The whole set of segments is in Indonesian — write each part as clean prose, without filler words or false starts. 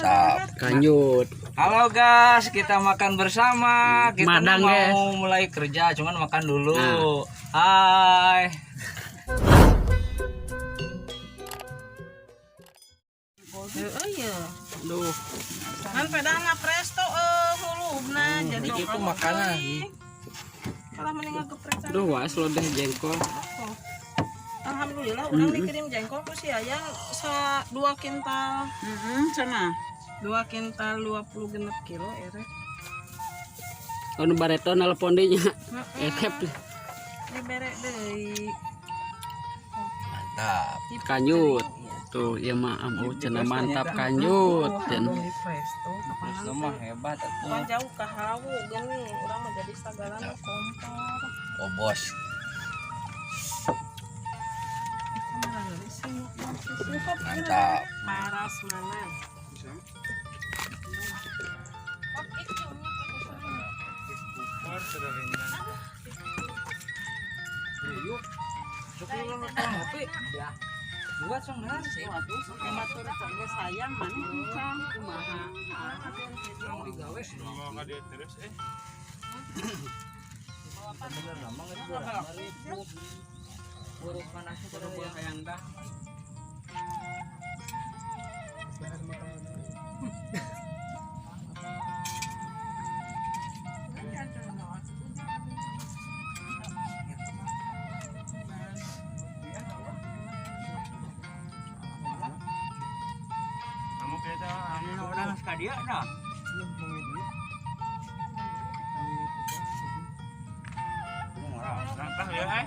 Mantap. Kanyut. Halo guys, kita makan bersama. Kita Madang, mau mulai kerja, cuman makan dulu. Hai. Oh iya. Duh, Kan pedana presto hulubna jadi Itu makanan. Kalau meninggal geprek sana. duh was lo deh jengkol. Alhamdulillah orang dikirim jengkol ku si Ayang 2 kintal. Sana 2 kintal 20 genep kilo ere. Anu bareto nelpon deui nya. Etep Dibere deui. Mantap. kanyut. Tuh, ieu mah cenah mantap kanyut. Di presto Semua hebat atuh. Kan jauh ke hawu gini, urang mah jadi sagalana kompor. Oh bos. Mantap. Paras mana? Buat song nasi. matur geus sayang mancang kumaha. Buruk panas pada yang dah. Kamu kita orang sekadia dah. Langkah ya,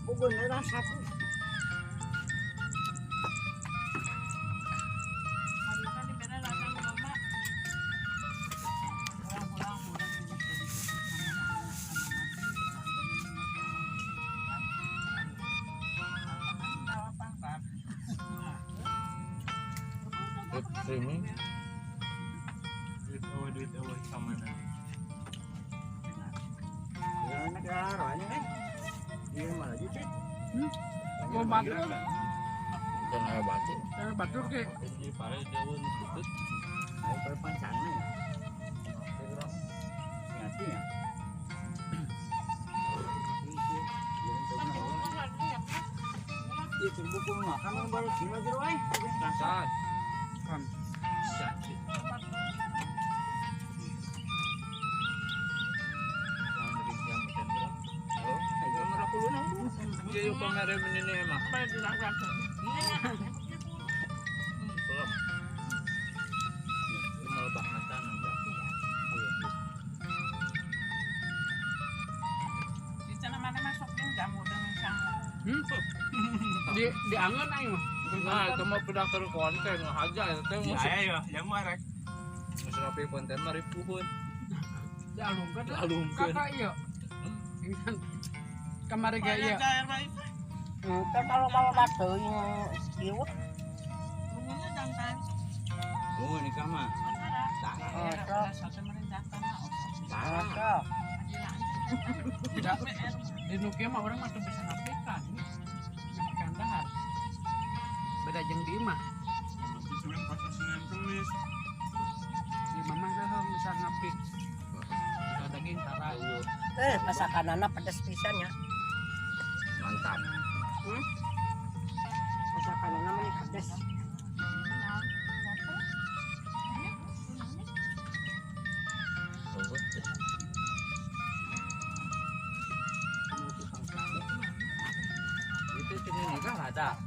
Bugun urang satu. Streaming. Duit awal sama mana? Mau batur, Jangan batu. jangan batur ke. Jadi pare jauh tutut. Ayo per pancangna ya. Ngati ya. Itu buku makan baru kilo jero ai. Rasaan. Kan. Dia yuk kamera ini emang. Mau bahatan aja. Di sana mana masuknya jamu dengan sangu. Diangen aing mah. Nah, itu mah pedak ke konten aja itu musik. ya, yang marek. Musik api konten mah ripuhun. Dialungkeun. Dialungkeun. Kakak iya. Kamari ge ieu. Kan kalau batu yang ieu. Bunyinya jangan. Oh, ini kamar. Tidak. Di nu kieu mah urang mah teu bisa napikan. Napikan dahar. Beda jeung di imah. Di mamah teh bisa ngapik. Ada daging tara. Masakanana pedas pisan ya. Mantap. Masakanana mah pedas. Itu sini nikah ada.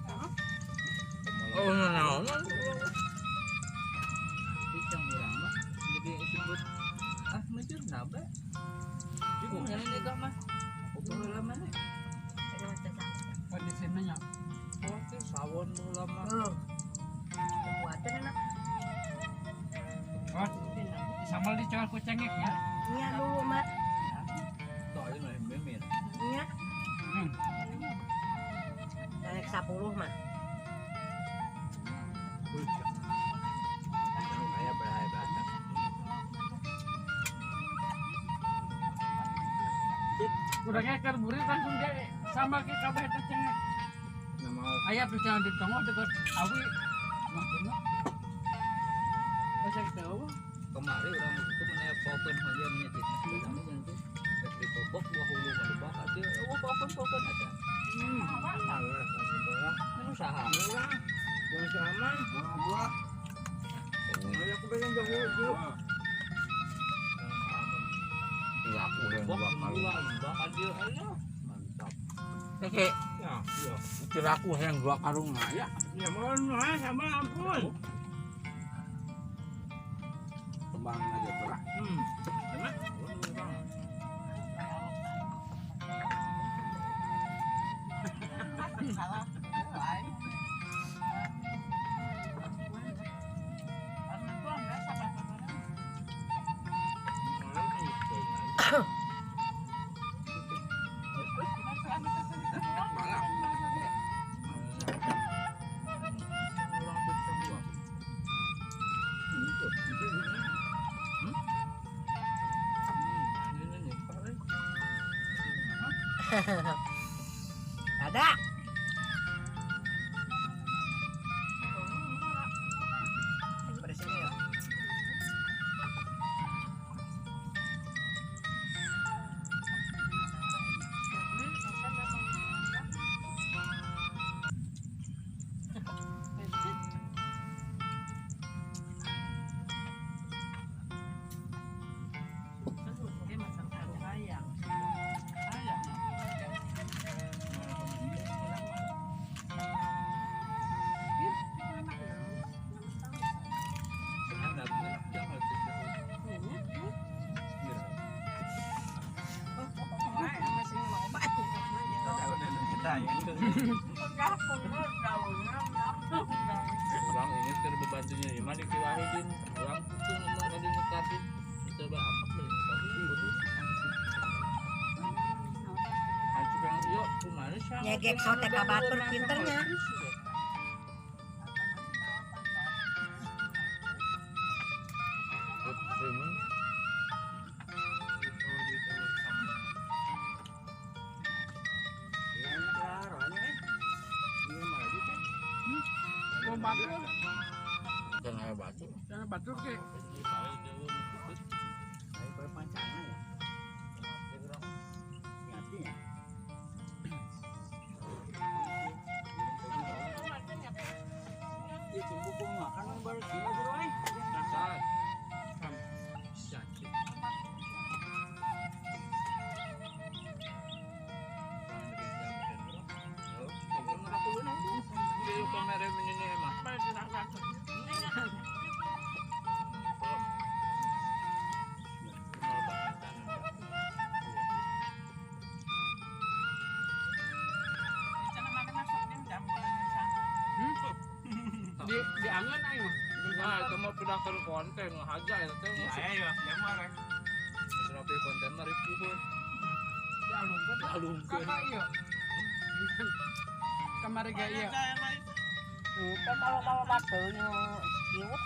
Oh, nah. Picang urang mah jadi disebut majur nabe. Ibu nyari nikah mah. Ulah mana? Kondisina nya. Oke, sawon ulama. Buatan enak. Oh, sambal dicoal ku cengek ya. Nya dulu mah. Soalnya mah memir. Nya. Hmm. Naik 10 mah. Kayak berhai. Udah kayak kerburit langsung dia sama kayak kabeh teh cengek. Nggak mau. Aya tuh jangan ditongol dekat awi. Wah bener. Pas saya tahu. Kemarin orang itu menanya popon aja menyetik sedangnya nanti di topok dua hulu ada bakal dia popon aja. Ini usaha. Yang sama. Gua. Aku pengen dulu. Iya, aku udah Bok dua kali. bakal dia aja. Mantap. Oke. Ya, iya. Kira aku yang dua karung ya. Ya mohon sama ampun. Kembang aja berat. Enak. Ada. Orang ini terbantunya di mana Wahidin orang itu ngomong kali nyekatin coba apa boleh nyekatin aku bilang yuk kemarin siapa Nyegek sote ka batur pinternya. Jangan air batu. Jangan batur ke. Di angan ayo. Nah, itu mau pindah ke konten aja ya, teh. Ya, memang rek. Rapi konten mari puhun. Alungkeun. Alungkeun. Kakak iya. Kamari ge iya. Kan kalau batur yang kiwut.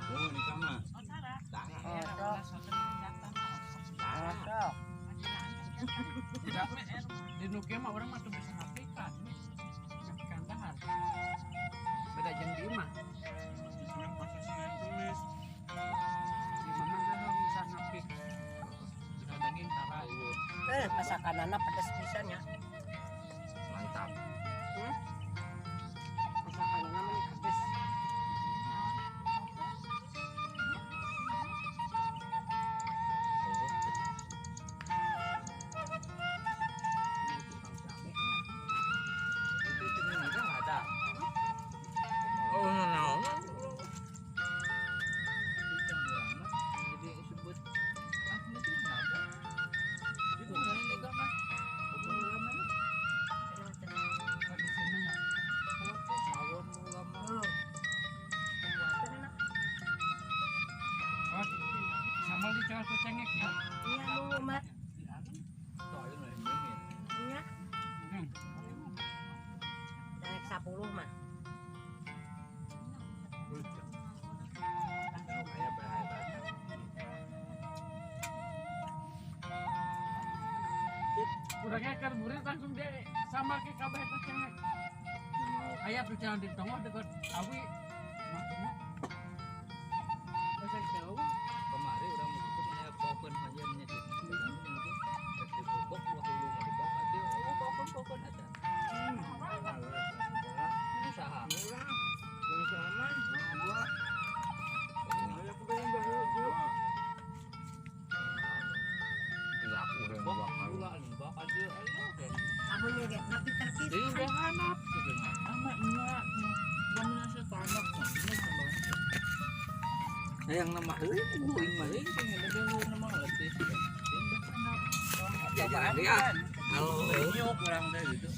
Oh, ini sama. Tidak. Di Nukia mah orang mah tuh bisa napikan. Napikan dahar. Beda jeung di imah. Di mana kan bisa napik. Sudah daging tara. Masakanana pedas pisan ya. Mantap. Masakanana mah pedas. Oh, nah. Sambal dicoba tuh cengek ya. Iya lu mah. Iya. Naik 10 mah. udah kayak kerburit langsung dia sama kayak kabeh itu cengek ayah tuh jangan di tengah dekat awi maksudnya saya jauh Kemarin orang mau ikut mana pohon aja menyedih. Mungkin di pokok buah hulu mau dibakar dia. Oh pohon ada. Ini saham. Tidak aku udah Bakar bakal. gula nih bakar dia. Kamu juga tapi terkit. Jadi udah hanap gitu kan. Anaknya namanya setanak ini sama. Yang nama guling mah ini ada dulu nama letih. Ya jangan dia. Kalau nyok kurang deh gitu.